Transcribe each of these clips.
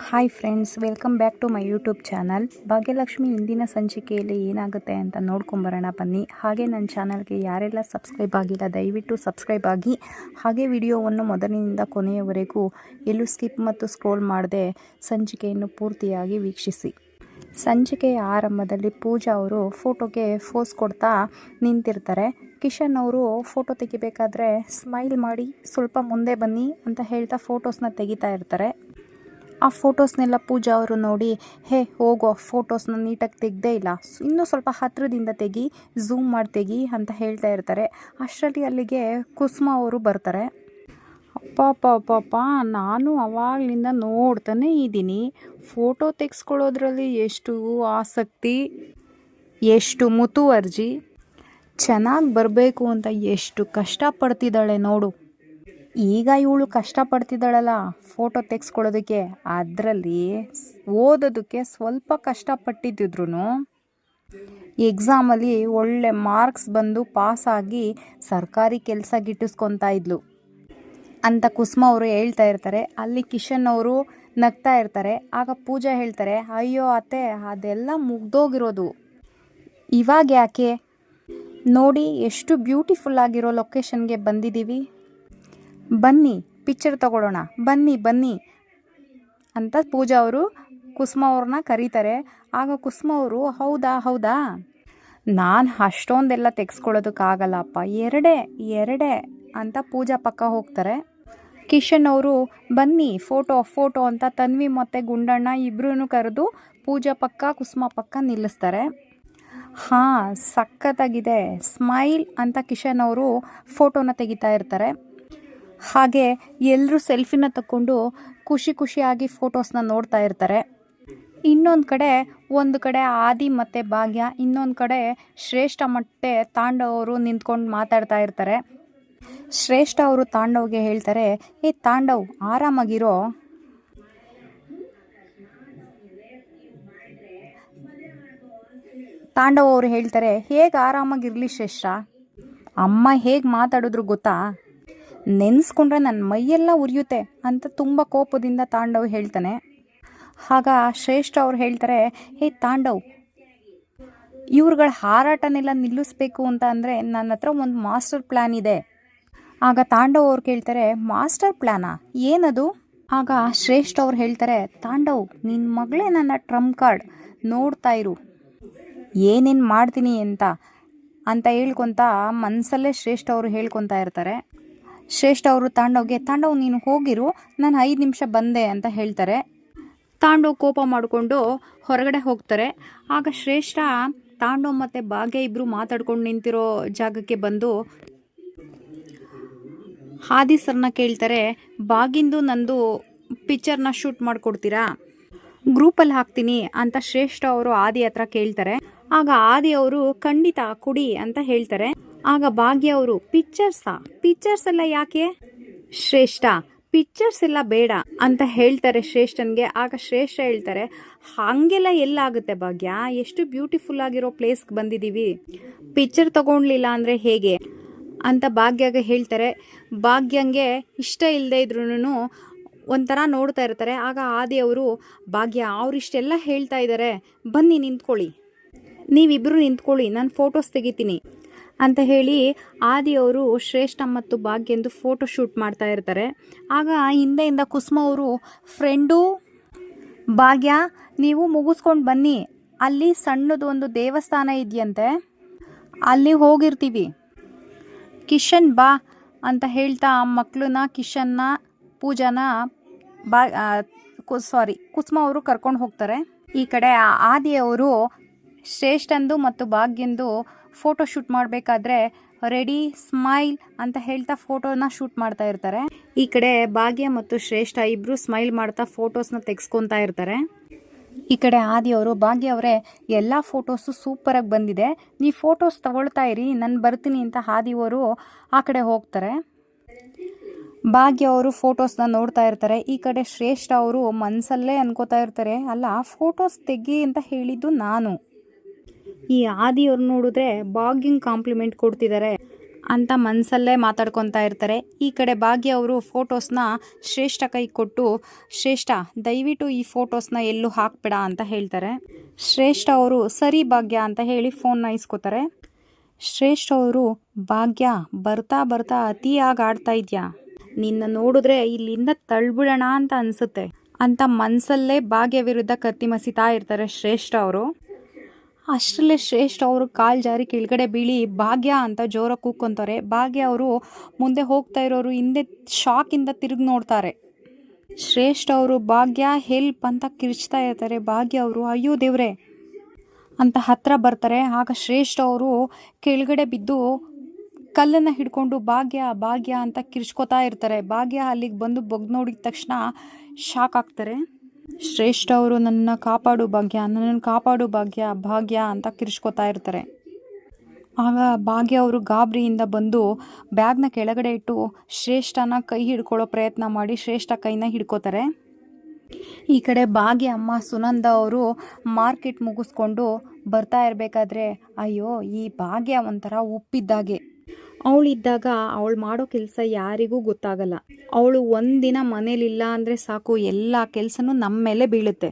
Hi friends, welcome back to my YouTube channel. Bhagyalakshmi ಇಂದಿನ ಸಂಚಿಕೆಯಲ್ಲಿ ಏನಾಗುತ್ತೆ ಅಂತ ನೋಡ್ಕೊಂಬರೋಣ ಬನ್ನಿ. ಹಾಗೆ ನನ್ನ ಚಾನಲ್ಗೆ ಯಾರೆಲ್ಲ ಸಬ್ಸ್ಕ್ರೈಬ್ ಆಗಿಲ್ಲ ದಯವಿಟ್ಟು ಸಬ್ಸ್ಕ್ರೈಬ್ ಆಗಿ, ಹಾಗೆ ವಿಡಿಯೋವನ್ನು ಮೊದಲಿನಿಂದ ಕೊನೆಯವರೆಗೂ ಎಲ್ಲೂ ಸ್ಕಿಪ್ ಮತ್ತು ಸ್ಕ್ರೋಲ್ ಮಾಡದೆ ಸಂಚಿಕೆಯನ್ನು ಪೂರ್ತಿಯಾಗಿ ವೀಕ್ಷಿಸಿ. ಸಂಚಿಕೆಯ ಆರಂಭದಲ್ಲಿ ಪೂಜಾ ಅವರು ಫೋಟೋಗೆ ಫೋಸ್ ಕೊಡ್ತಾ ನಿಂತಿರ್ತಾರೆ. ಕಿಶನ್ ಅವರು ಫೋಟೋ ತೆಗಿಬೇಕಾದ್ರೆ ಸ್ಮೈಲ್ ಮಾಡಿ ಸ್ವಲ್ಪ ಮುಂದೆ ಬನ್ನಿ ಅಂತ ಹೇಳ್ತಾ ಫೋಟೋಸ್ನ ತೆಗಿತಾ ಇರ್ತಾರೆ. ಆ ಫೋಟೋಸ್ನೆಲ್ಲ ಪೂಜಾ ಅವರು ನೋಡಿ, ಹೇ ಹೋಗೋ, ಫೋಟೋಸ್ನ ನೀಟಾಗಿ ತೆಗ್ದೇ ಇಲ್ಲ, ಇನ್ನೂ ಸ್ವಲ್ಪ ಹತ್ತಿರದಿಂದ ತೆಗಿ, ಝೂಮ್ ಮಾಡಿ ತೆಗಿ ಅಂತ ಹೇಳ್ತಾ ಇರ್ತಾರೆ. ಅಷ್ಟರಲ್ಲಿ ಅಲ್ಲಿಗೆ ಕುಸುಮಾ ಅವರು ಬರ್ತಾರೆ. ಅಪ್ಪ ನಾನು ಅವಾಗಲಿಂದ ನೋಡ್ತಾನೆ ಇದ್ದೀನಿ, ಫೋಟೋ ತೆಗೆಸ್ಕೊಳ್ಳೋದ್ರಲ್ಲಿ ಎಷ್ಟು ಆಸಕ್ತಿ, ಎಷ್ಟು ಮುತುವರ್ಜಿ, ಚೆನ್ನಾಗಿ ಬರಬೇಕು ಅಂತ ಎಷ್ಟು ಕಷ್ಟಪಡ್ತಿದ್ದಾಳೆ ನೋಡು. ಈಗ ಇವಳು ಕಷ್ಟಪಡ್ತಿದ್ದಾಳಲ್ಲ ಫೋಟೋ ತೆಗೆಸ್ಕೊಳ್ಳೋದಕ್ಕೆ, ಅದರಲ್ಲಿ ಓದೋದಕ್ಕೆ ಸ್ವಲ್ಪ ಕಷ್ಟಪಟ್ಟಿದ್ದಿದ್ರು ಎಕ್ಸಾಮಲ್ಲಿ ಒಳ್ಳೆ ಮಾರ್ಕ್ಸ್ ಬಂದು ಪಾಸಾಗಿ ಸರ್ಕಾರಿ ಕೆಲಸ ಗಿಟ್ಟಿಸ್ಕೊತಾ ಇದ್ಲು ಅಂತ ಕುಸುಮಾ ಅವರು ಹೇಳ್ತಾ ಇರ್ತಾರೆ. ಅಲ್ಲಿ ಕಿಶನ್ ಅವರು ನಗ್ತಾ ಇರ್ತಾರೆ. ಆಗ ಪೂಜಾ ಹೇಳ್ತಾರೆ, ಅಯ್ಯೋ ಅತ್ತೆ, ಅದೆಲ್ಲ ಮುಗ್ದೋಗಿರೋದು, ಇವಾಗ ಯಾಕೆ, ನೋಡಿ ಎಷ್ಟು ಬ್ಯೂಟಿಫುಲ್ ಆಗಿರೋ ಲೊಕೇಶನ್ಗೆ ಬಂದಿದ್ದೀವಿ, ಬನ್ನಿ ಪಿಕ್ಚರ್ ತಗೊಳ್ಳೋಣ, ಬನ್ನಿ ಅಂತ ಪೂಜಾ ಅವರು ಕುಸುಮಾ ಅವ್ರನ್ನ ಕರೀತಾರೆ. ಆಗ ಕುಸುಮಾ ಅವರು ಹೌದಾ, ನಾನು ಅಷ್ಟೊಂದೆಲ್ಲ ತೆಗೆಸ್ಕೊಳ್ಳೋದಕ್ಕಾಗಲ್ಲಪ್ಪ, ಎರಡೇ ಅಂತ ಪೂಜಾ ಪಕ್ಕ ಹೋಗ್ತಾರೆ. ಕಿಶನ್ ಅವರು ಬನ್ನಿ ಫೋಟೋ ಅಂತ ತನ್ವಿ ಮತ್ತು ಗುಂಡಣ್ಣ ಇಬ್ಬರೂ ಕರೆದು ಪೂಜಾ ಪಕ್ಕ ಕುಸುಮಾ ಪಕ್ಕ ನಿಲ್ಲಿಸ್ತಾರೆ. ಸಖತ್ತಾಗಿದೆ, ಸ್ಮೈಲ್ ಅಂತ ಕಿಶನ್ ಅವರು ಫೋಟೋನ ತೆಗಿತಾ ಇರ್ತಾರೆ. ಹಾಗೆ ಎಲ್ಲರೂ ಸೆಲ್ಫಿನ ತಗೊಂಡು ಖುಷಿಯಾಗಿ ಫೋಟೋಸ್ನ ನೋಡ್ತಾ ಇರ್ತಾರೆ. ಒಂದು ಕಡೆ ಆದಿ ಮತ್ತು ಭಾಗ್ಯ, ಇನ್ನೊಂದು ಕಡೆ ಶ್ರೇಷ್ಠ ಮತ್ತು ತಾಂಡವ್ ಅವರು ನಿಂತ್ಕೊಂಡು ಮಾತಾಡ್ತಾ ಇರ್ತಾರೆ. ಶ್ರೇಷ್ಠ ಅವರು ತಾಂಡವ್ಗೆ ಹೇಳ್ತಾರೆ, ಏ ತಾಂಡವ್, ಆರಾಮಾಗಿರೋ, ತಾಂಡವ್ ಅವರು ಹೇಳ್ತಾರೆ, ಹೇಗೆ ಆರಾಮಾಗಿರಲಿ ಶ್ರೇಷ್ಠ, ಅಮ್ಮ ಹೇಗೆ ಮಾತಾಡಿದ್ರು ಗೊತ್ತಾ, ನೆನೆಸ್ಕೊಂಡ್ರೆ ನನ್ನ ಮೈಯೆಲ್ಲ ಉರಿಯುತ್ತೆ ಅಂತ ತುಂಬ ಕೋಪದಿಂದ ತಾಂಡವ್ ಹೇಳ್ತಾನೆ. ಆಗ ಶ್ರೇಷ್ಠ ಅವ್ರು ಹೇಳ್ತಾರೆ, ಹೇ ತಾಂಡವ್, ಇವ್ರುಗಳ ಹಾರಾಟನೆಲ್ಲ ನಿಲ್ಲಿಸ್ಬೇಕು ಅಂತ ಅಂದರೆ ನನ್ನ ಹತ್ರ ಒಂದು ಮಾಸ್ಟರ್ ಪ್ಲ್ಯಾನ್ ಇದೆ. ಆಗ ತಾಂಡವ್ ಅವ್ರು ಕೇಳ್ತಾರೆ, ಮಾಸ್ಟರ್ ಪ್ಲ್ಯಾನಾ, ಏನದು? ಆಗ ಶ್ರೇಷ್ಠ ಅವ್ರು ಹೇಳ್ತಾರೆ, ತಾಂಡವ್, ನಿನ್ನ ಮಗಳೇ ನನ್ನ ಟ್ರಂಪ್ ಕಾರ್ಡ್, ನೋಡ್ತಾ ಇರು ಏನೇನು ಮಾಡ್ತೀನಿ ಅಂತ ಹೇಳ್ಕೊತ ಮನಸ್ಸಲ್ಲೇ ಶ್ರೇಷ್ಠ ಅವರು ಹೇಳ್ಕೊತಾ ಇರ್ತಾರೆ. ಶ್ರೇಷ್ಠ ಅವರು ತಾಂಡವ್ಗೆ, ತಾಂಡವ್ ನೀನು ಹೋಗಿರು, ನಾನು 5 ನಿಮಿಷ ಬಂದೆ ಅಂತ ಹೇಳ್ತಾರೆ. ತಾಂಡವ್ ಕೋಪ ಮಾಡಿಕೊಂಡು ಹೊರಗಡೆ ಹೋಗ್ತಾರೆ. ಆಗ ಶ್ರೇಷ್ಠ ತಾಂಡವ್ ಮತ್ತು ಭಾಗ್ಯ ಇಬ್ಬರು ಮಾತಾಡ್ಕೊಂಡು ನಿಂತಿರೋ ಜಾಗಕ್ಕೆ ಬಂದು ಆದಿ ಸರ್ನ ಕೇಳ್ತಾರೆ, ಭಾಗ್ಯಂದು ನಂದು ಪಿಕ್ಚರ್ನ ಶೂಟ್ ಮಾಡಿಕೊಡ್ತೀರಾ, ಗ್ರೂಪಲ್ಲಿ ಹಾಕ್ತೀನಿ ಅಂತ ಶ್ರೇಷ್ಠ ಅವರು ಆದಿ ಹತ್ರ ಕೇಳ್ತಾರೆ. ಆಗ ಆದಿ ಅವರು ಖಂಡಿತ ಕೊಡಿ ಅಂತ ಹೇಳ್ತಾರೆ. ಆಗ ಭಾಗ್ಯ ಅವರು, ಪಿಕ್ಚರ್ಸ್ ಎಲ್ಲ ಯಾಕೆ ಶ್ರೇಷ್ಠ, ಪಿಕ್ಚರ್ಸ್ ಎಲ್ಲ ಬೇಡ ಅಂತ ಹೇಳ್ತಾರೆ ಶ್ರೇಷ್ಠನ್ಗೆ. ಆಗ ಶ್ರೇಷ್ಠ ಹೇಳ್ತಾರೆ, ಹಾಗೆಲ್ಲ ಎಲ್ಲಾಗುತ್ತೆ ಭಾಗ್ಯ, ಎಷ್ಟು ಬ್ಯೂಟಿಫುಲ್ ಆಗಿರೋ ಪ್ಲೇಸ್ಗೆ ಬಂದಿದ್ದೀವಿ, ಪಿಕ್ಚರ್ ತಗೊಳ್ಲಿಲ್ಲ ಅಂದರೆ ಹೇಗೆ ಅಂತ ಭಾಗ್ಯಗೆ ಹೇಳ್ತಾರೆ. ಭಾಗ್ಯಂಗೆ ಇಷ್ಟ ಇಲ್ಲದೆ ಇದ್ರೂ ಒಂಥರ ನೋಡ್ತಾ ಇರ್ತಾರೆ. ಆಗ ಆದಿ ಅವರು, ಭಾಗ್ಯ ಅವರಿಷ್ಟೆಲ್ಲ ಹೇಳ್ತಾ ಇದ್ದಾರೆ, ಬನ್ನಿ ನಿಂತ್ಕೊಳ್ಳಿ, ನೀವಿಬ್ಬರು ನಿಂತ್ಕೊಳ್ಳಿ, ನಾನು ಫೋಟೋಸ್ ತೆಗಿತೀನಿ ಅಂತ ಹೇಳಿ ಆದಿಯವರು ಶ್ರೇಷ್ಠ ಮತ್ತು ಭಾಗ್ಯಂದು ಫೋಟೋ ಶೂಟ್ ಮಾಡ್ತಾ ಇರ್ತಾರೆ. ಆಗ ಹಿಂದೆಯಿಂದ ಕುಸುಮಾ ಅವರು, ಫ್ರೆಂಡು ಭಾಗ್ಯ, ನೀವು ಮುಗಿಸ್ಕೊಂಡು ಬನ್ನಿ, ಅಲ್ಲಿ ಸಣ್ಣದು ಒಂದು ದೇವಸ್ಥಾನ ಇದೆಯಂತೆ, ಅಲ್ಲಿ ಹೋಗಿರ್ತೀವಿ, ಕಿಶನ್ ಬಾ ಅಂತ ಹೇಳ್ತಾ ಮಕ್ಕಳನ್ನ ಕಿಶನ್ನ ಪೂಜಾನ ಕುಸುಮಾ ಅವರು ಕರ್ಕೊಂಡು ಹೋಗ್ತಾರೆ. ಈ ಕಡೆ ಆದಿಯವರು ಶ್ರೇಷ್ಠಂದು ಮತ್ತು ಭಾಗ್ಯಂದು ಫೋಟೋ ಶೂಟ್ ಮಾಡಬೇಕಾದ್ರೆ ರೆಡಿ ಸ್ಮೈಲ್ ಅಂತ ಹೇಳ್ತಾ ಫೋಟೋನ ಶೂಟ್ ಮಾಡ್ತಾ ಇರ್ತಾರೆ. ಈ ಕಡೆ ಭಾಗ್ಯ ಮತ್ತು ಶ್ರೇಷ್ಠ ಇಬ್ಬರು ಸ್ಮೈಲ್ ಮಾಡ್ತಾ ಫೋಟೋಸ್ನ ತೆಗೆಸ್ಕೊತಾ ಇರ್ತಾರೆ. ಈ ಕಡೆ ಆದಿಯವರು, ಭಾಗ್ಯ ಅವರೇ, ಎಲ್ಲ ಫೋಟೋಸು ಸೂಪರಾಗಿ ಬಂದಿದೆ, ನೀವು ಫೋಟೋಸ್ ತಗೊಳ್ತಾ ಇರಿ, ನಾನು ಬರ್ತೀನಿ ಅಂತ ಆದಿಯವರು ಆ ಕಡೆ ಹೋಗ್ತಾರೆ. ಭಾಗ್ಯ ಅವರು ಫೋಟೋಸ್ನ ನೋಡ್ತಾ ಇರ್ತಾರೆ. ಈ ಕಡೆ ಶ್ರೇಷ್ಠ ಅವರು ಮನಸ್ಸಲ್ಲೇ ಅನ್ಕೋತಾ ಇರ್ತಾರೆ, ಅಲ್ಲ ಫೋಟೋಸ್ ತೆಗಿ ಅಂತ ಹೇಳಿದ್ದು ನಾನು, ಈ ಆದಿಯವ್ರು ನೋಡಿದ್ರೆ ಭಾಗ್ಯಂಗೆ ಕಾಂಪ್ಲಿಮೆಂಟ್ ಕೊಡ್ತಿದ್ದಾರೆ ಅಂತ ಮನಸ್ಸಲ್ಲೇ ಮಾತಾಡ್ಕೊತಾ ಇರ್ತಾರೆ. ಈ ಕಡೆ ಭಾಗ್ಯ ಅವರು ಫೋಟೋಸ್ನ ಶ್ರೇಷ್ಠ ಕೈ ಕೊಟ್ಟು, ಶ್ರೇಷ್ಠ ದಯವಿಟ್ಟು ಈ ಫೋಟೋಸ್ನ ಎಲ್ಲೂ ಹಾಕ್ಬೇಡ ಅಂತ ಹೇಳ್ತಾರೆ. ಶ್ರೇಷ್ಠ ಅವರು ಸರಿ ಭಾಗ್ಯ ಅಂತ ಹೇಳಿ ಫೋನ್ನ ಇಸ್ಕೋತಾರೆ. ಶ್ರೇಷ್ಠ ಅವರು, ಭಾಗ್ಯ ಬರ್ತಾ ಬರ್ತಾ ಅತಿಯಾಗಿ ಆಡ್ತಾ ಇದೆಯಾ, ನಿನ್ನ ನೋಡಿದ್ರೆ ಇಲ್ಲಿಂದ ತಳ್ಬಿಡೋಣ ಅಂತ ಅನಿಸುತ್ತೆ ಅಂತ ಮನಸ್ಸಲ್ಲೇ ಭಾಗ್ಯ ವಿರುದ್ಧ ಕತ್ತಿ ಮಸಿತಾ ಇರ್ತಾರೆ ಶ್ರೇಷ್ಠ ಅವರು. ಅಷ್ಟರಲ್ಲೇ ಶ್ರೇಷ್ಠ ಅವರು ಕಾಲು ಜಾರಿ ಕೆಳಗಡೆ ಬೀಳಿ ಭಾಗ್ಯ ಅಂತ ಜೋರಾಗಿ ಕೂಗ್ಕೊಂತಾರೆ. ಭಾಗ್ಯ ಅವರು ಮುಂದೆ ಹೋಗ್ತಾ ಇರೋರು ಹಿಂದೆ ಶಾಕಿಂದ ತಿರುಗಿ ನೋಡ್ತಾರೆ. ಶ್ರೇಷ್ಠ ಅವರು ಭಾಗ್ಯ ಹೆಲ್ಪ್ ಅಂತ ಕಿರ್ಚ್ತಾ ಇರ್ತಾರೆ. ಭಾಗ್ಯ ಅವರು ಅಯ್ಯೋ ದೇವ್ರೆ ಅಂತ ಹತ್ರ ಬರ್ತಾರೆ. ಆಗ ಶ್ರೇಷ್ಠ ಅವರು ಕೆಳಗಡೆ ಬಿದ್ದು ಕಲ್ಲನ್ನು ಹಿಡ್ಕೊಂಡು ಭಾಗ್ಯ ಭಾಗ್ಯ ಅಂತ ಕಿರ್ಚ್ಕೋತಾ ಇರ್ತಾರೆ. ಭಾಗ್ಯ ಅಲ್ಲಿಗೆ ಬಂದು ಬಗ್ಗಿ ನೋಡಿದ ತಕ್ಷಣ ಶಾಕ್ ಆಗ್ತಾರೆ. ಶ್ರೇಷ್ಠ ಅವರು ನನ್ನ ಕಾಪಾಡು ಭಾಗ್ಯ, ನನ್ನನ್ನು ಕಾಪಾಡು ಭಾಗ್ಯ ಭಾಗ್ಯ ಅಂತ ಕಿರ್ಚ್ಕೋತಾ ಇರ್ತಾರೆ. ಆಗ ಭಾಗ್ಯ ಅವರು ಗಾಬರಿಯಿಂದ ಬಂದು ಬ್ಯಾಗ್ನ ಕೆಳಗಡೆ ಇಟ್ಟು ಶ್ರೇಷ್ಠನ ಕೈ ಹಿಡ್ಕೊಳ್ಳೋ ಪ್ರಯತ್ನ ಮಾಡಿ ಶ್ರೇಷ್ಠ ಕೈನ ಹಿಡ್ಕೋತಾರೆ. ಈ ಕಡೆ ಭಾಗ್ಯ ಅಮ್ಮ ಸುನಂದ ಅವರು ಮಾರ್ಕೆಟ್ ಮುಗಿಸ್ಕೊಂಡು ಬರ್ತಾ ಇರಬೇಕಾದ್ರೆ, ಅಯ್ಯೋ ಈ ಭಾಗ್ಯ ಒಂಥರ ಉಪ್ಪಿದ್ದಾಗೆ, ಅವಳಿದ್ದಾಗ ಅವಳು ಮಾಡೋ ಕೆಲಸ ಯಾರಿಗೂ ಗೊತ್ತಾಗಲ್ಲ. ಅವಳು ಒಂದಿನ ಮನೇಲಿಲ್ಲ ಅಂದರೆ ಸಾಕು, ಎಲ್ಲ ಕೆಲಸನೂ ನಮ್ಮ ಮೇಲೆ ಬೀಳುತ್ತೆ.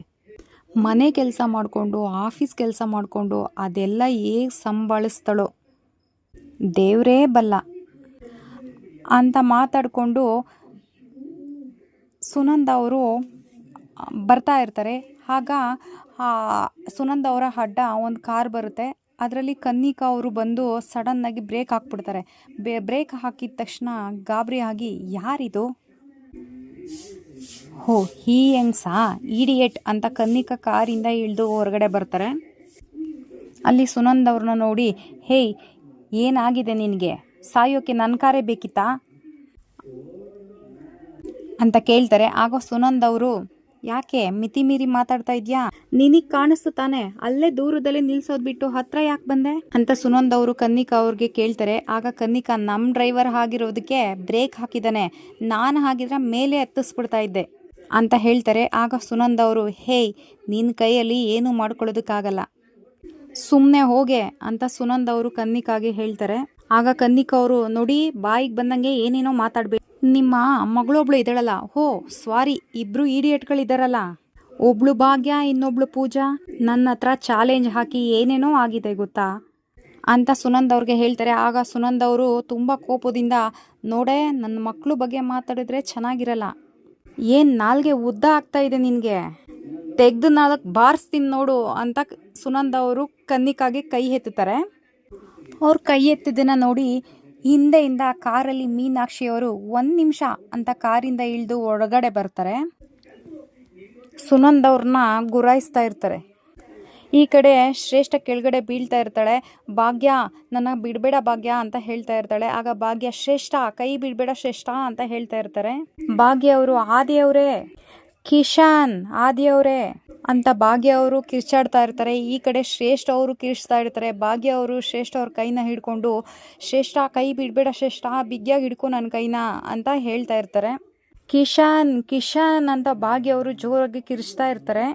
ಮನೆ ಕೆಲಸ ಮಾಡಿಕೊಂಡು ಆಫೀಸ್ ಕೆಲಸ ಮಾಡಿಕೊಂಡು ಅದೆಲ್ಲ ಹೇಗೆ ಸಂಭಾಳಿಸ್ತಾಳೋ ದೇವರೇ ಬಲ್ಲ ಅಂತ ಮಾತಾಡಿಕೊಂಡು ಸುನಂದ ಅವರು ಬರ್ತಾ ಇರ್ತಾರೆ. ಆಗ ಸುನಂದ ಅವರ ಅಡ್ಡ ಒಂದು ಕಾರ್ ಬರುತ್ತೆ. ಅದರಲ್ಲಿ ಕನ್ನಿಕಾ ಅವರು ಬಂದು ಸಡನ್ನಾಗಿ ಬ್ರೇಕ್ ಹಾಕ್ಬಿಡ್ತಾರೆ. ಬ್ರೇಕ್ ಹಾಕಿದ ತಕ್ಷಣ ಗಾಬರಿ ಆಗಿ ಯಾರಿದು, ಹೋ ಈ ಹೆಂಗ್ಸಾ ಇಡಿಯಟ್ ಅಂತ ಕನ್ನಿಕಾ ಕಾರಿಂದ ಇಳಿದು ಹೊರಗಡೆ ಬರ್ತಾರೆ. ಅಲ್ಲಿ ಸುನಂದ ಅವ್ರನ್ನ ನೋಡಿ, ಹೇಯ್ ಏನಾಗಿದೆ ನಿನಗೆ, ಸಾಯೋಕ್ಕೆ ನನ್ನ ಕಾರೇ ಬೇಕಿತ್ತಾ ಅಂತ ಕೇಳ್ತಾರೆ. ಆಗ ಸುನಂದ ಅವರು, ಯಾಕೆ ಮಿತಿ ಮೀರಿ ಮಾತಾಡ್ತಾ ಇದ್ಯಾ, ನಿನಗೆ ಕಾಣಿಸ್ತು ತಾನೆ, ಅಲ್ಲೇ ದೂರದಲ್ಲಿ ನಿಲ್ಸೋದು ಬಿಟ್ಟು ಹತ್ರ ಯಾಕೆ ಬಂದೆ ಅಂತ ಸುನಂದ ಅವರು ಕನ್ನಿಕಾ ಅವ್ರಿಗೆ ಕೇಳ್ತಾರೆ. ಆಗ ಕನ್ನಿಕಾ, ನಮ್ಮ ಡ್ರೈವರ್ ಆಗಿರೋದಕ್ಕೆ ಬ್ರೇಕ್ ಹಾಕಿದ್ದಾನೆ, ನಾನು ಹಾಗಿದ್ರೆ ಮೇಲೆ ಹತ್ತಿಸ್ಬಿಡ್ತಾ ಇದ್ದೆ ಅಂತ ಹೇಳ್ತಾರೆ. ಆಗ ಸುನಂದ ಅವರು, ಹೇಯ್ ನಿನ್ನ ಕೈಯಲ್ಲಿ ಏನೂ ಮಾಡ್ಕೊಳ್ಳೋದಕ್ಕಾಗಲ್ಲ, ಸುಮ್ಮನೆ ಹೋಗೆ ಅಂತ ಸುನಂದ ಅವರು ಕನ್ನಿಕಾಗೆ ಹೇಳ್ತಾರೆ. ಆಗ ಕನ್ನಿಕಾ ಅವರು, ನೋಡಿ ಬಾಯಿಗೆ ಬಂದಂಗೆ ಏನೇನೋ ಮಾತಾಡ್ಬೇಕು, ನಿಮ್ಮ ಮಗಳೊಬ್ಳು ಇದ್ದಾಳಲ್ಲ, ಹೋ ಸಾರಿ ಇಬ್ರು ಇಡಿಯಟ್ಗಳಿದ್ದಾರಲ್ಲ, ಒಬ್ಳು ಭಾಗ್ಯ ಇನ್ನೊಬ್ಳು ಪೂಜಾ, ನನ್ನ ಹತ್ರ ಚಾಲೆಂಜ್ ಹಾಕಿ ಏನೇನೋ ಆಗಿದೆ ಗೊತ್ತಾ ಅಂತ ಸುನಂದ್ ಅವ್ರಿಗೆ ಹೇಳ್ತಾರೆ. ಆಗ ಸುನಂದ್ ಅವರು ತುಂಬ ಕೋಪದಿಂದ, ನೋಡೇ ನನ್ನ ಮಕ್ಕಳು ಬಗ್ಗೆ ಮಾತಾಡಿದ್ರೆ ಚೆನ್ನಾಗಿರಲ್ಲ, ಏನು ನಾಲ್ಗೆ ಉದ್ದ ಆಗ್ತಾ ಇದೆ ನಿನಗೆ, ತೆಗೆದು 4 ಬಾರಿಸ್ತೀನಿ ನೋಡು ಅಂತ ಸುನಂದ್ ಅವರು ಕನ್ನಿಕಾಗೆ ಕೈ ಎತ್ತುತ್ತಾರೆ. ಅವ್ರು ಕೈ ಎತ್ತಿದ್ದನ್ನು ನೋಡಿ ಹಿಂದೆಯಿಂದ ಕಾರಲ್ಲಿ ಮೀನಾಕ್ಷಿಯವರು 1 ನಿಮಿಷ ಅಂತ ಕಾರಿಂದ ಇಳಿದು ಒಳಗಡೆ ಬರ್ತಾರೆ. ಸುನಂದ್ ಅವ್ರನ್ನ ಗುರಾಯಿಸ್ತಾ ಇರ್ತಾರೆ. ಈ ಕಡೆ ಶ್ರೇಷ್ಠ ಕೆಳಗಡೆ ಬೀಳ್ತಾ ಇರ್ತಾಳೆ. ಭಾಗ್ಯ ನನ್ನ ಬಿಡಬೇಡ ಭಾಗ್ಯ ಅಂತ ಹೇಳ್ತಾ ಇರ್ತಾಳೆ. ಆಗ ಭಾಗ್ಯ, ಶ್ರೇಷ್ಠ ಕೈ ಬಿಡಬೇಡ ಶ್ರೇಷ್ಠ ಅಂತ ಹೇಳ್ತಾ ಇರ್ತಾರೆ. ಭಾಗ್ಯ ಅವರು, ಆದಿಯವರೇ, ಕಿಶನ್ ಆದಿಯವರೇ ಅಂತ ಭಾಗ್ಯ ಅವರು ಕಿರ್ಚಾಡ್ತಾ ಇರ್ತಾರೆ. ಈ ಕಡೆ ಶ್ರೇಷ್ಠ ಅವರು ಕಿರ್ಚ್ತಾ ಇರ್ತಾರೆ. ಭಾಗ್ಯ ಅವರು ಶ್ರೇಷ್ಠ ಅವ್ರ ಕೈನ ಹಿಡ್ಕೊಂಡು, ಶ್ರೇಷ್ಠ ಕೈ ಬಿಡಬೇಡ ಶ್ರೇಷ್ಠ, ಬಿಗ್ಯಾಗಿ ಹಿಡ್ಕೊ ನನ್ನ ಕೈನ ಅಂತ ಹೇಳ್ತಾ ಇರ್ತಾರೆ. ಕಿಶನ್ ಕಿಶನ್ ಅಂತ ಭಾಗ್ಯ ಅವರು ಜೋರಾಗಿ ಕಿರ್ಚ್ತಾ ಇರ್ತಾರೆ.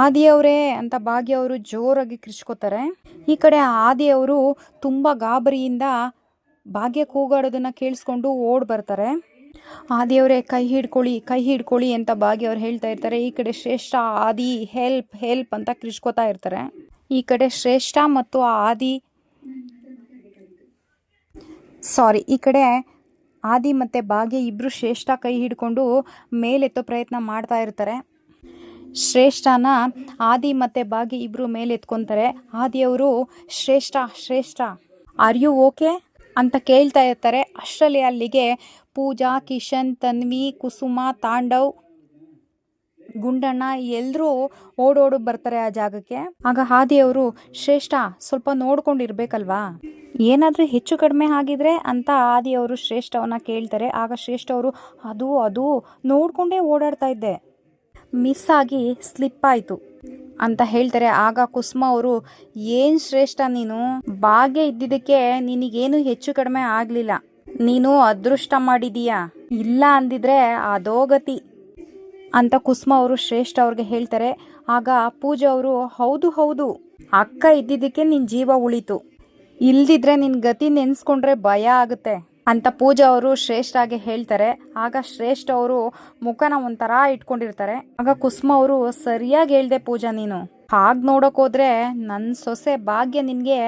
ಆದಿಯವರೇ ಅಂತ ಭಾಗ್ಯ ಅವರು ಜೋರಾಗಿ ಕಿರ್ಚ್ಕೋತಾರೆ. ಈ ಕಡೆ ಆದಿಯವರು ತುಂಬ ಗಾಬರಿಯಿಂದ ಭಾಗ್ಯ ಕೂಗಾಡೋದನ್ನು ಕೇಳಿಸ್ಕೊಂಡು ಓಡ್ ಬರ್ತಾರೆ. ಆದಿಯವರೇ ಕೈ ಹಿಡ್ಕೊಳ್ಳಿ ಅಂತ ಭಾಗ್ಯ ಅವ್ರು ಹೇಳ್ತಾ ಇರ್ತಾರೆ. ಈ ಕಡೆ ಶ್ರೇಷ್ಠ ಆದಿ ಹೆಲ್ಪ್ ಹೆಲ್ಪ್ ಅಂತ ಕಿರ್ಚ್ಕೋತಾ ಇರ್ತಾರೆ. ಈ ಕಡೆ ಶ್ರೇಷ್ಠ ಮತ್ತು ಆದಿ ಮತ್ತು ಭಾಗ್ಯ ಇಬ್ಬರು ಶ್ರೇಷ್ಠ ಕೈ ಹಿಡ್ಕೊಂಡು ಮೇಲೆತ್ತೋ ಪ್ರಯತ್ನ ಮಾಡ್ತಾ ಇರ್ತಾರೆ. ಶ್ರೇಷ್ಠನ ಆದಿ ಮತ್ತು ಭಾಗ್ಯ ಇಬ್ಬರು ಮೇಲೆತ್ಕೊತಾರೆ. ಆದಿಯವರು, ಶ್ರೇಷ್ಠ ಆರ್ ಯು ಓಕೆ ಅಂತ ಕೇಳ್ತಾ ಇರ್ತಾರೆ. ಅಷ್ಟರಲ್ಲಿ ಅಲ್ಲಿಗೆ ಪೂಜಾ, ಕಿಶನ್, ತನ್ವಿ, ಕುಸುಮ, ತಾಂಡವ್, ಗುಂಡಣ್ಣ ಎಲ್ಲರೂ ಓಡೋಡು ಬರ್ತಾರೆ ಆ ಜಾಗಕ್ಕೆ. ಆಗ ಆದಿಯವರು, ಶ್ರೇಷ್ಠ ಸ್ವಲ್ಪ ನೋಡ್ಕೊಂಡಿರ್ಬೇಕಲ್ವಾ, ಏನಾದರೂ ಹೆಚ್ಚು ಕಡಿಮೆ ಆಗಿದ್ರೆ ಅಂತ ಆದಿಯವರು ಶ್ರೇಷ್ಠವನ್ನ ಕೇಳ್ತಾರೆ. ಆಗ ಶ್ರೇಷ್ಠ ಅವರು, ಅದು ನೋಡ್ಕೊಂಡೇ ಓಡಾಡ್ತಾ ಇದ್ದೆ, ಮಿಸ್ ಆಗಿ ಸ್ಲಿಪ್ ಆಯಿತು ಅಂತ ಹೇಳ್ತಾರೆ. ಆಗ ಕುಸುಮ ಅವರು, ಏನು ಶ್ರೇಷ್ಠ ನೀನು, ಭಾಗ್ಯ ಇದ್ದಿದ್ದಕ್ಕೆ ನಿನಗೇನು ಹೆಚ್ಚು ಕಡಿಮೆ ಆಗಲಿಲ್ಲ, ನೀನು ಅದೃಷ್ಟ ಮಾಡಿದೀಯಾ, ಇಲ್ಲ ಅಂದಿದ್ರೆ ಅದೋಗತಿ ಅಂತ ಕುಸುಮ ಅವರು ಶ್ರೇಷ್ಠ ಅವ್ರಿಗೆ ಹೇಳ್ತಾರೆ. ಆಗ ಪೂಜಾ ಅವರು, ಹೌದು ಅಕ್ಕ ಇದ್ದಿದ್ದಕ್ಕೆ ನಿನ್ನ ಜೀವ ಉಳಿತು, ಇಲ್ದಿದ್ರೆ ನಿನ್ನ ಗತಿ ನೆನೆಸ್ಕೊಂಡ್ರೆ ಭಯ ಆಗುತ್ತೆ ಅಂತ ಪೂಜಾ ಅವರು ಶ್ರೇಷ್ಠಾಗೆ ಹೇಳ್ತಾರೆ. ಆಗ ಶ್ರೇಷ್ಠ ಅವರು ಮುಖನ ಒಂಥರ ಇಟ್ಕೊಂಡಿರ್ತಾರೆ. ಆಗ ಕುಸುಮ ಅವರು ಸರಿಯಾಗಿ ಹೇಳ್ದೆ ಪೂಜಾ, ನೀನು ಹಾಗೆ ನೋಡೋಕೆ ಹೋದ್ರೆ ನನ್ನ ಸೊಸೆ ಭಾಗ್ಯ ನಿನಗೆ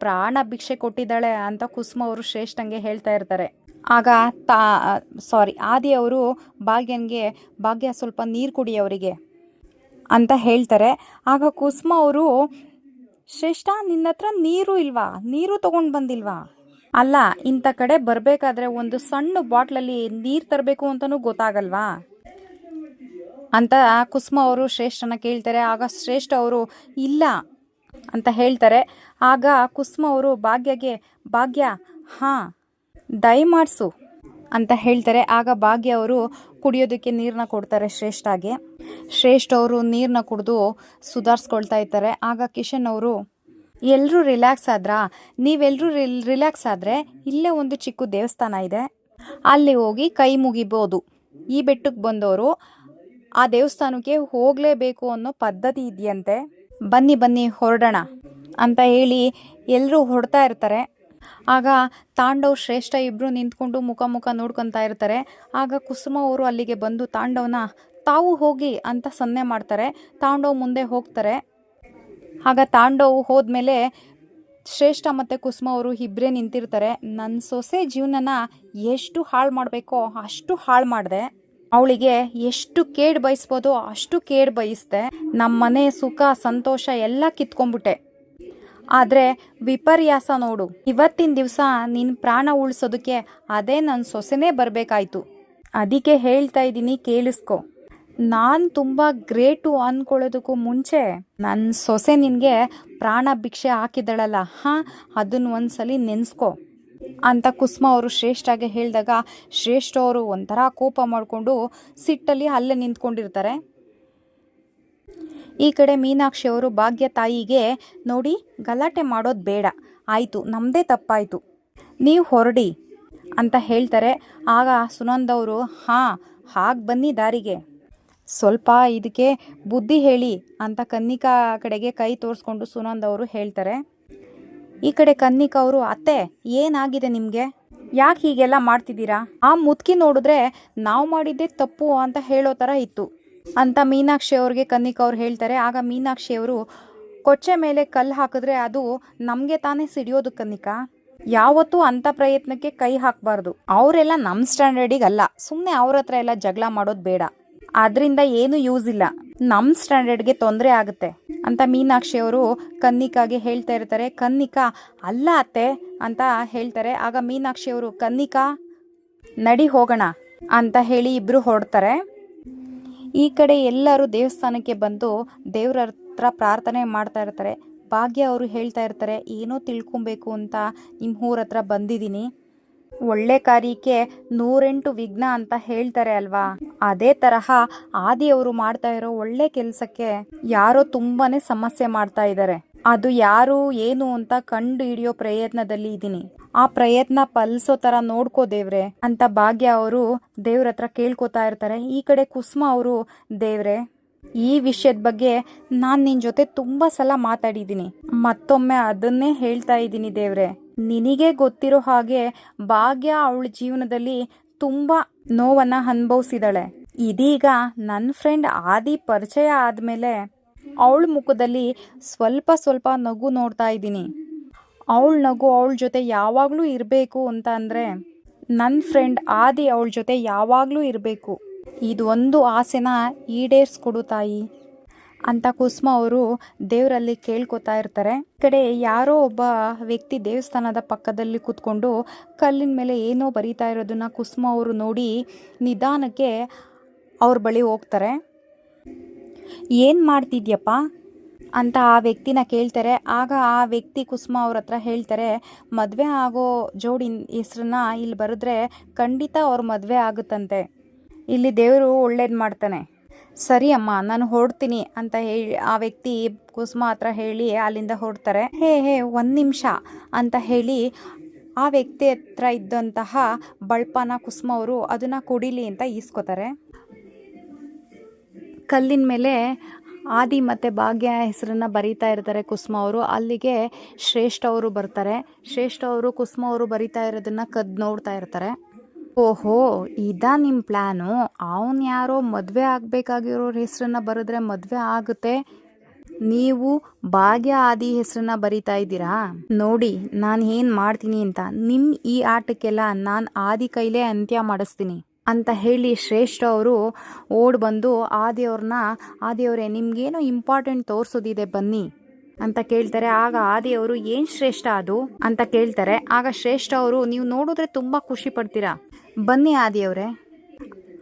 ಪ್ರಾಣ ಭಿಕ್ಷೆ ಕೊಟ್ಟಿದ್ದಾಳೆ ಅಂತ ಕುಸುಮ ಅವರು ಶ್ರೇಷ್ಠಂಗೆ ಹೇಳ್ತಾ ಇರ್ತಾರೆ. ಆಗ ಆದಿ ಅವರು ಭಾಗ್ಯ ಸ್ವಲ್ಪ ನೀರು ಕುಡಿ ಅವರಿಗೆ ಅಂತ ಹೇಳ್ತಾರೆ. ಆಗ ಕುಸುಮ ಅವರು, ಶ್ರೇಷ್ಠ ನಿನ್ನ ಹತ್ರ ನೀರು ಇಲ್ವಾ, ನೀರು ತಗೊಂಡು ಬಂದಿಲ್ವಾ, ಅಲ್ಲ ಇಂಥ ಕಡೆ ಬರಬೇಕಾದ್ರೆ ಒಂದು ಸಣ್ಣ ಬಾಟ್ಲಲ್ಲಿ ನೀರು ತರಬೇಕು ಅಂತಲೂ ಗೊತ್ತಾಗಲ್ವಾ ಅಂತ ಕುಸುಮ ಅವರು ಶ್ರೇಷ್ಠನ ಕೇಳ್ತಾರೆ. ಆಗ ಶ್ರೇಷ್ಠ ಅವರು ಇಲ್ಲ ಅಂತ ಹೇಳ್ತಾರೆ. ಆಗ ಕುಸುಮ ಅವರು ಭಾಗ್ಯ ಹಾಂ ದಯಮಾಡಿಸು ಅಂತ ಹೇಳ್ತಾರೆ. ಆಗ ಭಾಗ್ಯ ಅವರು ಕುಡಿಯೋದಕ್ಕೆ ನೀರನ್ನ ಕೊಡ್ತಾರೆ ಶ್ರೇಷ್ಠಾಗೆ. ಶ್ರೇಷ್ಠ ಅವರು ನೀರನ್ನ ಕುಡಿದು ಸುಧಾರಿಸ್ಕೊಳ್ತಾ ಇರ್ತಾರೆ. ಆಗ ಕಿಶನ್ ಅವರು, ಎಲ್ಲರೂ ರಿಲ್ಯಾಕ್ಸ್ ಆದ್ರಾ, ನೀವೆಲ್ಲರೂ ರಿಲ್ಯಾಕ್ಸ್ ಆದರೆ ಇಲ್ಲೇ ಒಂದು ಚಿಕ್ಕ ದೇವಸ್ಥಾನ ಇದೆ, ಅಲ್ಲಿ ಹೋಗಿ ಕೈ ಮುಗಿಬೋದು. ಈ ಬೆಟ್ಟಕ್ಕೆ ಬಂದವರು ಆ ದೇವಸ್ಥಾನಕ್ಕೆ ಹೋಗಲೇಬೇಕು ಅನ್ನೋ ಪದ್ಧತಿ ಇದೆಯಂತೆ, ಬನ್ನಿ ಹೊರಡೋಣ ಅಂತ ಹೇಳಿ ಎಲ್ಲರೂ ಹೊರಡ್ತಾ ಇರ್ತಾರೆ. ಆಗ ತಾಂಡವ್ ಶ್ರೇಷ್ಠ ಇಬ್ಬರು ನಿಂತ್ಕೊಂಡು ಮುಖ ನೋಡ್ಕೊತಾ ಇರ್ತಾರೆ. ಆಗ ಕುಸುಮ ಅವರು ಅಲ್ಲಿಗೆ ಬಂದು ತಾಂಡವ್ನ ತಾವು ಹೋಗಿ ಅಂತ ಸನ್ನೆ ಮಾಡ್ತಾರೆ. ತಾಂಡವ್ ಮುಂದೆ ಹೋಗ್ತಾರೆ. ಆಗ ತಾಂಡವ್ ಹೋದ್ಮೇಲೆ ಶ್ರೇಷ್ಠ ಮತ್ತು ಕುಸುಮ ಅವರು ಇಬ್ಬರೇ ನಿಂತಿರ್ತಾರೆ. ನನ್ನ ಸೊಸೆ ಜೀವನನ ಎಷ್ಟು ಹಾಳು ಮಾಡಬೇಕೋ ಅಷ್ಟು ಹಾಳು ಮಾಡಿದೆ, ಅವಳಿಗೆ ಎಷ್ಟು ಕೇಡು ಬಯಸ್ಬೋದೋ ಅಷ್ಟು ಕೇಡು ಬಯಸ್ದೆ, ನಮ್ಮ ಮನೆ ಸುಖ ಸಂತೋಷ ಎಲ್ಲ ಕಿತ್ಕೊಂಡ್ಬಿಟ್ಟೆ. ಆದರೆ ವಿಪರ್ಯಾಸ ನೋಡು, ಇವತ್ತಿನ ದಿವಸ ನಿನ್ನ ಪ್ರಾಣ ಉಳಿಸೋದಕ್ಕೆ ಅದೇ ನನ್ನ ಸೊಸೆನೇ ಬರಬೇಕಾಯ್ತು. ಅದಕ್ಕೆ ಹೇಳ್ತಾ ಇದ್ದೀನಿ, ಕೇಳಿಸ್ಕೊ. ನಾನು ತುಂಬ ಗ್ರೇಟು ಅಂದ್ಕೊಳ್ಳೋದಕ್ಕೂ ಮುಂಚೆ ನನ್ನ ಸೊಸೆ ನಿನಗೆ ಪ್ರಾಣ ಭಿಕ್ಷೆ ಹಾಕಿದಳಲ್ಲ, ಅದನ್ನು ಒಂದ್ಸಲಿ ನೆನೆಸ್ಕೊ ಅಂತ ಕುಸುಮ ಅವರು ಶ್ರೇಷ್ಠಾಗೆ ಹೇಳಿದಾಗ ಶ್ರೇಷ್ಠ ಅವರು ಒಂಥರ ಕೋಪ ಮಾಡಿಕೊಂಡು ಸಿಟ್ಟಲ್ಲಿ ಅಲ್ಲೇ ನಿಂತ್ಕೊಂಡಿರ್ತಾರೆ. ಈ ಕಡೆ ಮೀನಾಕ್ಷಿ ಅವರು ಭಾಗ್ಯ ತಾಯಿಗೆ, ನೋಡಿ ಗಲಾಟೆ ಮಾಡೋದು ಬೇಡ, ಆಯಿತು ನಮ್ಮದೇ ತಪ್ಪಾಯಿತು, ನೀವು ಹೊರಡಿ ಅಂತ ಹೇಳ್ತಾರೆ. ಆಗ ಸುನಂದವರು, ಹಾಗೆ ಬನ್ನಿ ದಾರಿಗೆ, ಸ್ವಲ್ಪ ಇದಕ್ಕೆ ಬುದ್ಧಿ ಹೇಳಿ ಅಂತ ಕನ್ನಿಕಾ ಕಡೆಗೆ ಕೈ ತೋರಿಸ್ಕೊಂಡು ಸುನಂದವರು ಹೇಳ್ತಾರೆ. ಈ ಕಡೆ ಕನ್ನಿಕಾ ಅವರು, ಅತ್ತೆ ಏನಾಗಿದೆ ನಿಮಗೆ, ಯಾಕೆ ಹೀಗೆಲ್ಲ ಮಾಡ್ತಿದ್ದೀರಾ, ಆ ಮುದುಕಿ ನೋಡಿದ್ರೆ ನಾವು ಮಾಡಿದ್ದೇ ತಪ್ಪು ಅಂತ ಹೇಳೋ ಥರ ಇತ್ತು ಅಂತ ಮೀನಾಕ್ಷಿ ಅವ್ರಿಗೆ ಕನ್ನಿಕಾ ಅವ್ರು ಹೇಳ್ತಾರೆ. ಆಗ ಮೀನಾಕ್ಷಿ ಅವರು, ಕೊಚ್ಚೆ ಮೇಲೆ ಕಲ್ಲು ಹಾಕಿದ್ರೆ ಅದು ನಮಗೆ ತಾನೇ ಸಿಡಿಯೋದು ಕನ್ನಿಕಾ, ಯಾವತ್ತೂ ಅಂಥ ಪ್ರಯತ್ನಕ್ಕೆ ಕೈ ಹಾಕಬಾರ್ದು, ಅವರೆಲ್ಲ ನಮ್ಮ ಸ್ಟ್ಯಾಂಡರ್ಡಿಗಲ್ಲ, ಸುಮ್ಮನೆ ಅವ್ರ ಹತ್ರ ಎಲ್ಲ ಜಗಳ ಮಾಡೋದು ಬೇಡ, ಅದರಿಂದ ಏನು ಯೂಸ್ ಇಲ್ಲ, ನಮ್ಮ ಸ್ಟ್ಯಾಂಡರ್ಡ್ಗೆ ತೊಂದರೆ ಆಗುತ್ತೆ ಅಂತ ಮೀನಾಕ್ಷಿ ಅವರು ಕನ್ನಿಕಾಗೆ ಹೇಳ್ತಾ ಇರ್ತಾರೆ. ಕನ್ನಿಕಾ, ಅಲ್ಲ ಅತ್ತೆ ಅಂತ ಹೇಳ್ತಾರೆ. ಆಗ ಮೀನಾಕ್ಷಿ ಅವರು, ಕನ್ನಿಕಾ ನಡಿ ಹೋಗೋಣ ಅಂತ ಹೇಳಿ ಇಬ್ಬರು ಹೊರಡ್ತಾರೆ. ಈ ಕಡೆ ಎಲ್ಲರೂ ದೇವಸ್ಥಾನಕ್ಕೆ ಬಂದು ದೇವ್ರ ಹತ್ರ ಪ್ರಾರ್ಥನೆ ಮಾಡ್ತಾ ಇರ್ತಾರೆ. ಭಾಗ್ಯ ಅವರು ಹೇಳ್ತಾ ಇರ್ತಾರೆ, ಏನೋ ತಿಳ್ಕೊಬೇಕು ಅಂತ ನಿಮ್ಮ ಊರ ಹತ್ರ ಬಂದಿದ್ದೀನಿ, ಒಳ್ಳೆ ಕಾರ್ಯಕ್ಕೆ 108 ವಿಘ್ನ ಅಂತ ಹೇಳ್ತಾರೆ ಅಲ್ವಾ, ಅದೇ ತರಹ ಆದಿಯವರು ಮಾಡ್ತಾ ಇರೋ ಒಳ್ಳೆ ಕೆಲಸಕ್ಕೆ ಯಾರೋ ತುಂಬಾನೇ ಸಮಸ್ಯೆ ಮಾಡ್ತಾ ಇದ್ದಾರೆ, ಅದು ಯಾರು ಏನು ಅಂತ ಕಂಡು ಹಿಡಿಯೋ ಪ್ರಯತ್ನದಲ್ಲಿ ಇದ್ದೀನಿ, ಆ ಪ್ರಯತ್ನ ಫಲಿಸೋ ತರ ನೋಡ್ಕೋ ದೇವ್ರೆ ಅಂತ ಭಾಗ್ಯ ಅವರು ದೇವ್ರ ಹತ್ರ ಕೇಳ್ಕೊತಾ ಇರ್ತಾರೆ. ಈ ಕಡೆ ಕುಸುಮ ಅವರು, ದೇವ್ರೆ ಈ ವಿಷಯದ ಬಗ್ಗೆ ನಾನು ನಿನ್ನ ಜೊತೆ ತುಂಬ ಸಲ ಮಾತಾಡಿದ್ದೀನಿ, ಮತ್ತೊಮ್ಮೆ ಅದನ್ನೇ ಹೇಳ್ತಾ ಇದ್ದೀನಿ ದೇವ್ರೆ, ನಿನಗೆ ಗೊತ್ತಿರೋ ಹಾಗೆ ಭಾಗ್ಯ ಅವಳ ಜೀವನದಲ್ಲಿ ತುಂಬ ನೋವನ್ನು ಅನುಭವಿಸಿದಾಳೆ. ಇದೀಗ ನನ್ನ ಫ್ರೆಂಡ್ ಆದಿ ಪರಿಚಯ ಆದಮೇಲೆ ಅವಳ ಮುಖದಲ್ಲಿ ಸ್ವಲ್ಪ ನಗು ನೋಡ್ತಾ ಇದ್ದೀನಿ. ಅವಳ ನಗು ಅವಳ ಜೊತೆ ಯಾವಾಗಲೂ ಇರಬೇಕು ಅಂತ ಅಂದರೆ ನನ್ನ ಫ್ರೆಂಡ್ ಆದಿ ಅವಳ ಜೊತೆ ಯಾವಾಗಲೂ ಇರಬೇಕು, ಇದೊಂದು ಆಸೆನ ಈಡೇರಿಸ್ಕೊಡು ತಾಯಿ ಅಂತ ಕುಸುಮ ಅವರು ದೇವರಲ್ಲಿ ಕೇಳ್ಕೊತಾ ಇರ್ತಾರೆ. ಈ ಕಡೆ ಯಾರೋ ಒಬ್ಬ ವ್ಯಕ್ತಿ ದೇವಸ್ಥಾನದ ಪಕ್ಕದಲ್ಲಿ ಕೂತ್ಕೊಂಡು ಕಲ್ಲಿನ ಮೇಲೆ ಏನೋ ಬರೀತಾ ಇರೋದನ್ನ ಕುಸುಮ ಅವರು ನೋಡಿ ನಿಧಾನಕ್ಕೆ ಅವ್ರ ಬಳಿ ಹೋಗ್ತಾರೆ. ಏನು ಮಾಡ್ತಿದ್ಯಪ್ಪ ಅಂತ ಆ ವ್ಯಕ್ತಿನ ಕೇಳ್ತಾರೆ. ಆಗ ಆ ವ್ಯಕ್ತಿ ಕುಸುಮ ಅವ್ರ ಹತ್ರ ಹೇಳ್ತಾರೆ, ಮದುವೆ ಆಗೋ ಜೋಡಿ ಹೆಸ್ರನ್ನ ಇಲ್ಲಿ ಬರೆದ್ರೆ ಖಂಡಿತ ಅವ್ರ ಮದುವೆ ಆಗುತ್ತಂತೆ, ಇಲ್ಲಿ ದೇವರು ಒಳ್ಳೇದು ಮಾಡ್ತಾನೆ, ಸರಿ ಅಮ್ಮ ನಾನು ಹೊರಡ್ತೀನಿ ಅಂತ ಹೇಳಿ ಆ ವ್ಯಕ್ತಿ ಕುಸುಮ ಹತ್ರ ಹೇಳಿ ಅಲ್ಲಿಂದ ಹೊರಡ್ತಾರೆ. ಹೇ 1 ನಿಮಿಷ ಅಂತ ಹೇಳಿ ಆ ವ್ಯಕ್ತಿ ಹತ್ರ ಇದ್ದಂತಹ ಬಳ್ಪನ ಕುಸುಮ ಅವರು ಅದನ್ನು ಕುಡಿಲಿ ಅಂತ ಈಸ್ಕೋತಾರೆ. ಕಲ್ಲಿನ ಮೇಲೆ ಆದಿ ಮತ್ತು ಭಾಗ್ಯ ಹೆಸರನ್ನ ಬರೀತಾ ಇರ್ತಾರೆ ಕುಸುಮ ಅವರು. ಅಲ್ಲಿಗೆ ಶ್ರೇಷ್ಠ ಅವರು ಬರ್ತಾರೆ. ಶ್ರೇಷ್ಠ ಅವರು ಕುಸುಮ ಅವರು ಬರೀತಾ ಇರೋದನ್ನ ಕದ್ದು ನೋಡ್ತಾ ಇರ್ತಾರೆ. ಓಹೋ, ಇದಾ ನಿಮ್ಮ ಪ್ಲ್ಯಾನು? ಅವನು ಯಾರೋ ಮದುವೆ ಆಗಬೇಕಾಗಿರೋರ ಹೆಸರನ್ನ ಬರೆದ್ರೆ ಮದುವೆ ಆಗುತ್ತೆ, ನೀವು ಭಾಗ್ಯ ಆದಿ ಹೆಸರನ್ನ ಬರಿತಾ ಇದ್ದೀರಾ? ನೋಡಿ ನಾನು ಏನು ಮಾಡ್ತೀನಿ ಅಂತ. ನಿಮ್ಮ ಈ ಆಟಕ್ಕೆಲ್ಲ ನಾನು ಆದಿ ಕೈಲೇ ಅಂತ್ಯ ಮಾಡಿಸ್ತೀನಿ ಅಂತ ಹೇಳಿ ಶ್ರೇಷ್ಠ ಅವರು ಓಡ್ ಬಂದು ಆದಿಯವರೇ ನಿಮ್ಗೇನೋ ಇಂಪಾರ್ಟೆಂಟ್ ತೋರಿಸೋದಿದೆ ಬನ್ನಿ ಅಂತ ಕೇಳ್ತಾರೆ. ಆಗ ಆದಿಯವರು ಏನು ಶ್ರೇಷ್ಠ ಅದು ಅಂತ ಕೇಳ್ತಾರೆ. ಆಗ ಶ್ರೇಷ್ಠ ಅವರು ನೀವು ನೋಡಿದ್ರೆ ತುಂಬ ಖುಷಿ ಪಡ್ತೀರಾ, ಬನ್ನಿ ಆದಿಯವರೇ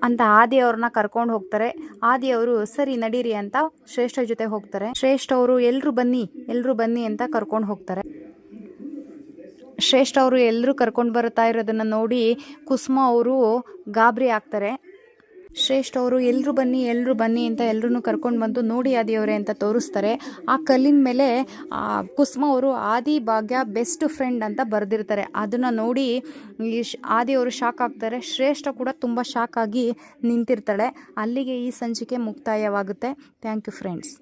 ಅಂತ ಆದಿಯವ್ರನ್ನ ಕರ್ಕೊಂಡು ಹೋಗ್ತಾರೆ. ಆದಿಯವರು ಸರಿ ನಡೀರಿ ಅಂತ ಶ್ರೇಷ್ಠ ಜೊತೆ ಹೋಗ್ತಾರೆ. ಶ್ರೇಷ್ಠ ಅವರು ಎಲ್ರು ಬನ್ನಿ ಅಂತ ಕರ್ಕೊಂಡು ಹೋಗ್ತಾರೆ. ಶ್ರೇಷ್ಠ ಅವರು ಎಲ್ಲರೂ ಕರ್ಕೊಂಡು ಬರ್ತಾ ಇರೋದನ್ನ ನೋಡಿ ಕುಸುಮ ಅವರು ಗಾಬರಿ ಆಗ್ತಾರೆ. ಶ್ರೇಷ್ಠ ಅವರು ಎಲ್ರು ಬನ್ನಿ ಅಂತ ಎಲ್ಲರೂ ಕರ್ಕೊಂಡು ಬಂದು ನೋಡಿ ಆದಿಯವರೇ ಅಂತ ತೋರಿಸ್ತಾರೆ. ಆ ಕಲ್ಲಿನ ಮೇಲೆ ಕುಸುಮ ಅವರು ಆದಿ ಭಾಗ್ಯ ಬೆಸ್ಟ್ ಫ್ರೆಂಡ್ ಅಂತ ಬರೆದಿರ್ತಾರೆ. ಅದನ್ನು ನೋಡಿ ಆದಿಯವರು ಶಾಕ್ ಆಗ್ತಾರೆ. ಶ್ರೇಷ್ಠ ಕೂಡ ತುಂಬ ಶಾಕ್ ಆಗಿ ನಿಂತಿರ್ತಾಳೆ. ಅಲ್ಲಿಗೆ ಈ ಸಂಚಿಕೆ ಮುಕ್ತಾಯವಾಗುತ್ತೆ. Thank you friends.